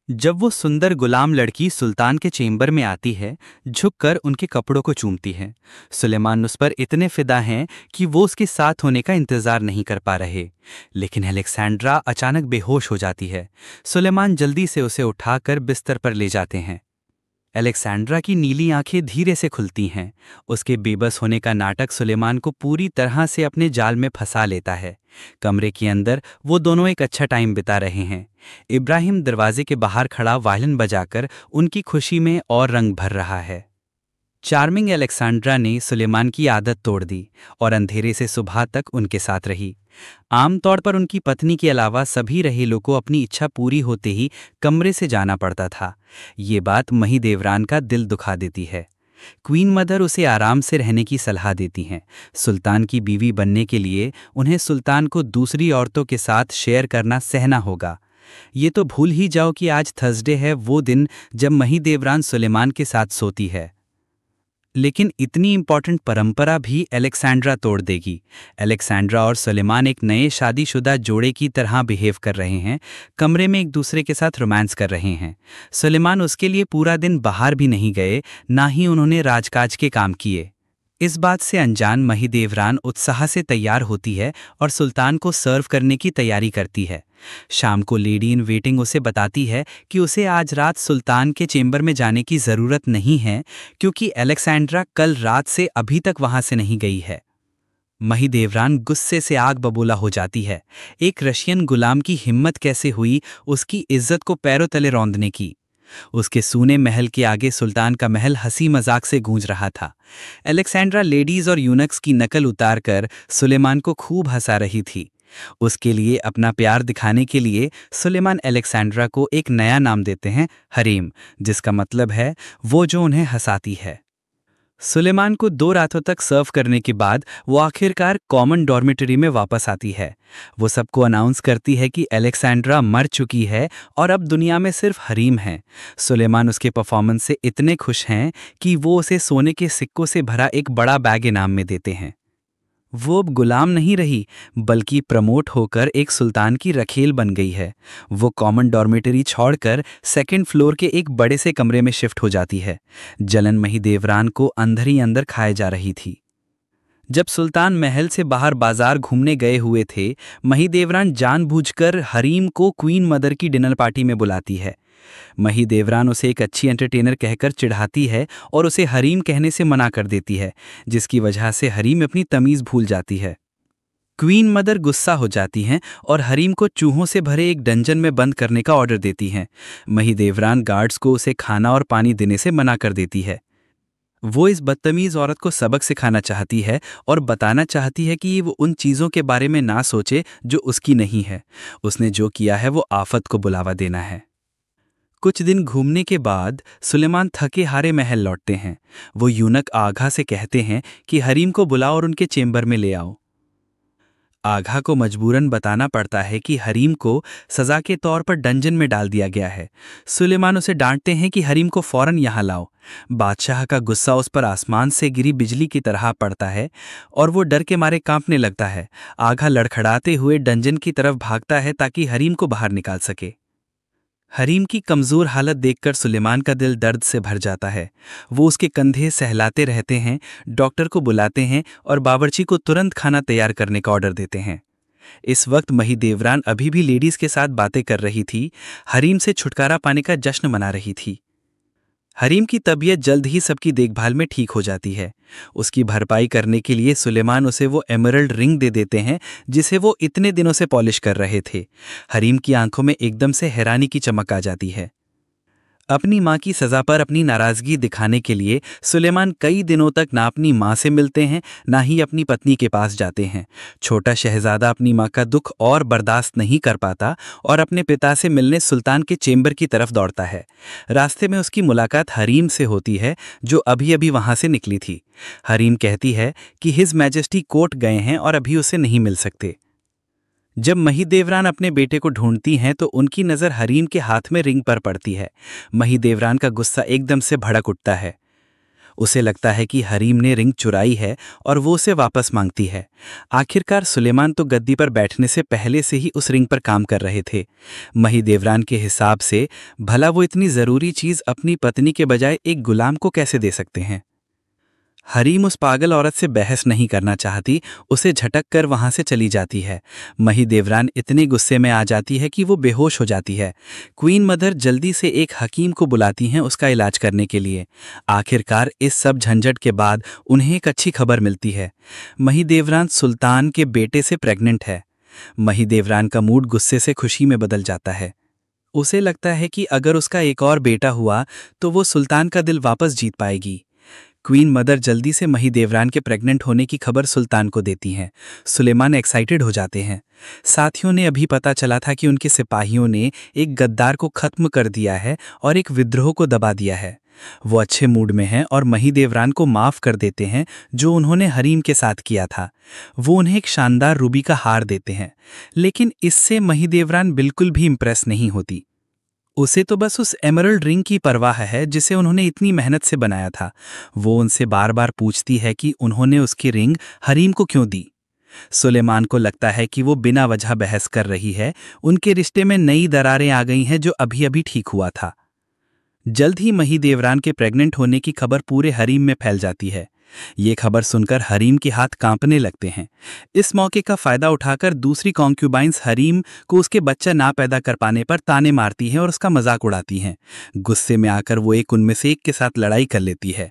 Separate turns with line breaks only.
जब वो सुंदर गुलाम लड़की सुल्तान के चेंबर में आती है, झुककर उनके कपड़ों को चूमती है। सुलेमान उस पर इतने फिदा हैं कि वो उसके साथ होने का इंतजार नहीं कर पा रहे। लेकिन अलेक्सेंड्रा अचानक बेहोश हो जाती है। सुलेमान जल्दी से उसे उठाकर बिस्तर पर ले जाते हैं। अलेक्सेंड्रा की नीली आंखें धीरे से खुलती हैं। उसके बेबस होने का नाटक सुलेमान को पूरी तरह से अपने जाल में फंसा लेता है। कमरे के अंदर वो दोनों एक अच्छा टाइम बिता रहे हैं। इब्राहिम दरवाजे के बाहर खड़ा वायलिन बजाकर उनकी खुशी में और रंग भर रहा है। चार्मिंग अलेक्सेंड्रा ने सुलेमान की आदत तोड़ दी और अंधेरे से सुबह तक उनके साथ रही। आमतौर पर उनकी पत्नी के अलावा सभी रहेलों को अपनी इच्छा पूरी होते ही कमरे से जाना पड़ता था। ये बात महिदेवरान का दिल दुखा देती है। क्वीन मदर उसे आराम से रहने की सलाह देती हैं। सुल्तान की बीवी बनने के लिए उन्हें सुल्तान को दूसरी औरतों के साथ शेयर करना सहना होगा। ये तो भूल ही जाओ कि आज थर्सडे है, वो दिन जब महिदेवरान सुलेमान के साथ सोती है। लेकिन इतनी इंपॉर्टेंट परंपरा भी अलेक्सेंड्रा तोड़ देगी। अलेक्सेंड्रा और सुलेमान एक नए शादीशुदा जोड़े की तरह बिहेव कर रहे हैं। कमरे में एक दूसरे के साथ रोमांस कर रहे हैं। सुलेमान उसके लिए पूरा दिन बाहर भी नहीं गए, ना ही उन्होंने राजकाज के काम किए। इस बात से अनजान महिदेवरान उत्साह से तैयार होती है और सुल्तान को सर्व करने की तैयारी करती है। शाम को लेडी इन वेटिंग उसे बताती है कि उसे आज रात सुल्तान के चेंबर में जाने की ज़रूरत नहीं है, क्योंकि अलेक्सेंड्रा कल रात से अभी तक वहां से नहीं गई है। महिदेवरान गुस्से से आग बबूला हो जाती है। एक रशियन गुलाम की हिम्मत कैसे हुई उसकी इज्जत को पैरों तले रौंदने की। उसके सूने महल के आगे सुल्तान का महल हंसी मजाक से गूंज रहा था। अलेक्सेंड्रा लेडीज और यूनक्स की नकल उतारकर सुलेमान को खूब हंसा रही थी। उसके लिए अपना प्यार दिखाने के लिए सुलेमान अलेक्सेंड्रा को एक नया नाम देते हैं, हरीम, जिसका मतलब है वो जो उन्हें हंसाती है। सुलेमान को 2 रातों तक सर्व करने के बाद वो आखिरकार कॉमन डॉर्मेटरी में वापस आती है। वो सबको अनाउंस करती है कि अलेक्सेंड्रा मर चुकी है और अब दुनिया में सिर्फ हरीम है। सुलेमान उसके परफॉर्मेंस से इतने खुश हैं कि वो उसे सोने के सिक्कों से भरा एक बड़ा बैग इनाम में देते हैं। वो अब गुलाम नहीं रही, बल्कि प्रमोट होकर एक सुल्तान की रखेल बन गई है। वो कॉमन डॉर्मेटरी छोड़कर सेकंड फ्लोर के एक बड़े से कमरे में शिफ्ट हो जाती है। जलन महिदेवरान को अंदर ही अंदर खाए जा रही थी। जब सुल्तान महल से बाहर बाजार घूमने गए हुए थे, महिदेवरान जानबूझकर हरीम को क्वीन मदर की डिनर पार्टी में बुलाती है। महिदेवरान उसे एक अच्छी एंटरटेनर कहकर चिढ़ाती है और उसे हरीम कहने से मना कर देती है, जिसकी वजह से हरीम अपनी तमीज़ भूल जाती है। क्वीन मदर गुस्सा हो जाती हैं और हरीम को चूहों से भरे एक डंजन में बंद करने का ऑर्डर देती हैं। महिदेवरान गार्ड्स को उसे खाना और पानी देने से मना कर देती है। वो इस बदतमीज औरत को सबक सिखाना चाहती है और बताना चाहती है कि वो उन चीज़ों के बारे में ना सोचे जो उसकी नहीं है। उसने जो किया है वो आफत को बुलावा देना है। कुछ दिन घूमने के बाद सुलेमान थके हारे महल लौटते हैं। वो यूनक आगा से कहते हैं कि हरीम को बुलाओ और उनके चेंबर में ले आओ। आगा को मजबूरन बताना पड़ता है कि हरीम को सजा के तौर पर डंजन में डाल दिया गया है। सुलेमान उसे डांटते हैं कि हरीम को फौरन यहाँ लाओ। बादशाह का गुस्सा उस पर आसमान से गिरी बिजली की तरह पड़ता है और वो डर के मारे कांपने लगता है। आगा लड़खड़ाते हुए डंजन की तरफ भागता है ताकि हरीम को बाहर निकाल सके। हरीम की कमज़ोर हालत देखकर सुलेमान का दिल दर्द से भर जाता है। वो उसके कंधे सहलाते रहते हैं, डॉक्टर को बुलाते हैं और बावर्ची को तुरंत खाना तैयार करने का ऑर्डर देते हैं। इस वक्त महिदेवरान अभी भी लेडीज़ के साथ बातें कर रही थी, हरीम से छुटकारा पाने का जश्न मना रही थी। हरीम की तबीयत जल्द ही सबकी देखभाल में ठीक हो जाती है। उसकी भरपाई करने के लिए सुलेमान उसे वो एमरल्ड रिंग दे देते हैं जिसे वो इतने दिनों से पॉलिश कर रहे थे। हरीम की आंखों में एकदम से हैरानी की चमक आ जाती है। अपनी माँ की सज़ा पर अपनी नाराज़गी दिखाने के लिए सुलेमान कई दिनों तक ना अपनी माँ से मिलते हैं, ना ही अपनी पत्नी के पास जाते हैं। छोटा शहजादा अपनी माँ का दुख और बर्दाश्त नहीं कर पाता और अपने पिता से मिलने सुल्तान के चेंबर की तरफ दौड़ता है। रास्ते में उसकी मुलाकात हरीम से होती है, जो अभी अभी वहाँ से निकली थी। हरीम कहती है कि हिज मैजेस्टी कोर्ट गए हैं और अभी उसे नहीं मिल सकते। जब महिदेवरान अपने बेटे को ढूंढती हैं तो उनकी नज़र हरीम के हाथ में रिंग पर पड़ती है। महिदेवरान का गुस्सा एकदम से भड़क उठता है। उसे लगता है कि हरीम ने रिंग चुराई है और वो उसे वापस मांगती है। आखिरकार सुलेमान तो गद्दी पर बैठने से पहले से ही उस रिंग पर काम कर रहे थे। महिदेवरान के हिसाब से भला वो इतनी ज़रूरी चीज़ अपनी पत्नी के बजाय एक गुलाम को कैसे दे सकते हैं। हरीम उस पागल औरत से बहस नहीं करना चाहती, उसे झटक कर वहां से चली जाती है। महिदेवरान इतने गुस्से में आ जाती है कि वो बेहोश हो जाती है। क्वीन मदर जल्दी से एक हकीम को बुलाती हैं उसका इलाज करने के लिए। आखिरकार इस सब झंझट के बाद उन्हें एक अच्छी खबर मिलती है। महिदेवरान सुल्तान के बेटे से प्रेग्नेंट है। महिदेवरान का मूड गुस्से से खुशी में बदल जाता है। उसे लगता है कि अगर उसका एक और बेटा हुआ तो वो सुल्तान का दिल वापस जीत पाएगी। क्वीन मदर जल्दी से महिदेवरान के प्रेग्नेंट होने की खबर सुल्तान को देती हैं। सुलेमान एक्साइटेड हो जाते हैं। साथियों ने अभी पता चला था कि उनके सिपाहियों ने एक गद्दार को खत्म कर दिया है और एक विद्रोह को दबा दिया है। वो अच्छे मूड में हैं और महिदेवरान को माफ कर देते हैं जो उन्होंने हरीम के साथ किया था। वो उन्हें एक शानदार रूबी का हार देते हैं, लेकिन इससे महिदेवरान बिल्कुल भी इम्प्रेस नहीं होती। उसे तो बस उस एमरल्ड रिंग की परवाह है जिसे उन्होंने इतनी मेहनत से बनाया था। वो उनसे बार बार पूछती है कि उन्होंने उसकी रिंग हरीम को क्यों दी। सुलेमान को लगता है कि वो बिना वजह बहस कर रही है। उनके रिश्ते में नई दरारें आ गई हैं जो अभी अभी ठीक हुआ था। जल्द ही महिदेवरान के प्रेग्नेंट होने की खबर पूरे हरीम में फैल जाती है। ये खबर सुनकर हरीम के हाथ कांपने लगते हैं। इस मौके का फायदा उठाकर दूसरी कॉन्क्यूबाइंस हरीम को उसके बच्चा ना पैदा कर पाने पर ताने मारती हैं और उसका मजाक उड़ाती हैं। गुस्से में आकर वो एक उनमें से एक के साथ लड़ाई कर लेती है।